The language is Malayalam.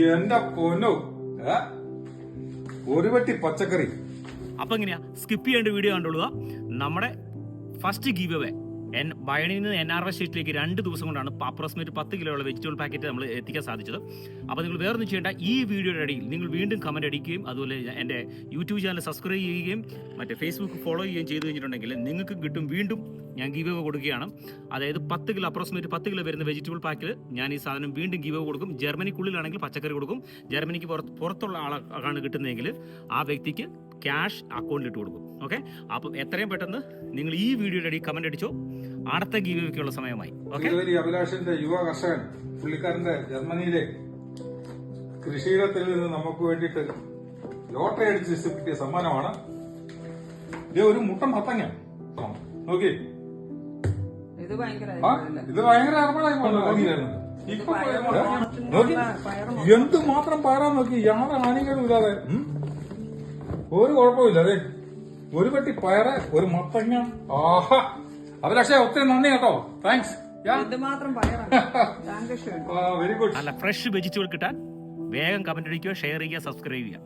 എന്റെ പൊന്നോ, ഒരു വെട്ടി പച്ചക്കറി. അപ്പൊ എങ്ങനെയാ സ്കിപ്പ് ചെയ്യേണ്ട വീഡിയോ കണ്ടോളുക. നമ്മുടെ ഫസ്റ്റ് ഗീവ് അവേ ബയണിൽ നിന്ന് NRS സ്റ്റേറ്റിലേക്ക് 2 ദിവസം കൊണ്ടാണ് അപ്രോക്സിമേറ്റ് 10 കിലോയുള്ള വെജിറ്റബിൾ പാക്കറ്റ് നമ്മൾ എത്തിക്കാൻ സാധിച്ചത്. അപ്പോൾ നിങ്ങൾ വേറൊന്നും ചെയ്യേണ്ട, ഈ വീഡിയോയുടെ ഇടയിൽ നിങ്ങൾ വീണ്ടും കമന്റ് അടിക്കുകയും അതുപോലെ എൻ്റെ യൂട്യൂബ് ചാനൽ സബ്സ്ക്രൈബ് ചെയ്യുകയും മറ്റേ ഫേസ്ബുക്ക് ഫോളോ ചെയ്യുകയും ചെയ്തു കഴിഞ്ഞിട്ടുണ്ടെങ്കിൽ നിങ്ങൾക്ക് കിട്ടും വീണ്ടും ഞാൻ ഗീവ് അവേ കൊടുക്കുകയാണ്. അതായത് 10 കിലോ അപ്രോക്സിമേറ്റ് 10 കിലോ വരുന്ന വെജിറ്റബിൾ പാക്കിൽ ഞാൻ ഈ സാധനം വീണ്ടും ഗീവ് അവേ കൊടുക്കും. ജർമ്മനിക്കുള്ളിലാണെങ്കിൽ പച്ചക്കറി കൊടുക്കും. ജർമ്മനിക്ക് പുറത്തുള്ള ആളാണ് കിട്ടുന്നതെങ്കിൽ ആ വ്യക്തിക്ക് ക്യാഷ് അക്കൗണ്ടിൽ ഇട്ട് കൊടുക്കും. ഓക്കെ, അപ്പം എത്രയും പെട്ടെന്ന് നിങ്ങൾ ഈ വീഡിയോയുടെ ഇടയിൽ കമന്റ് അടിച്ചോ. അടുത്ത ഗീവ് അവേക്കുള്ള സമയമായി. അഭിലാഷിന്റെ യുവ കർഷകൻ, പുള്ളിക്കാരന്റെ ജർമ്മനിയിലെ കൃഷിയിടത്തിൽ നിന്ന് നമുക്ക് വേണ്ടിയിട്ട് ലോട്ടറി അടിച്ച് കിട്ടിയ സമ്മാനമാണ്. ഇത് ഒരു മുട്ടൻ മത്തങ്ങ നോക്കി. ഇത് ഭയങ്കര നോക്കി എന്തുമാത്രം പയറാൻ നോക്കി. യാതൊരു ഹാനികളും ഇല്ലാതെ, ഒരു കുഴപ്പമില്ല. അതെ, ഒരു പെട്ടി പയറ്, ഒരു മത്തങ്ങ. ആഹാ, അഭിലാഷേ ഒത്തിരി നന്ദി കേട്ടോ. താങ്ക്സ്. Very good. നല്ല ഫ്രഷ് വെജിറ്റബിൾ കിട്ടാൻ വേഗം കമന്റ് അടിക്കുക, ഷെയർ ചെയ്യുക, സബ്സ്ക്രൈബ് ചെയ്യുക.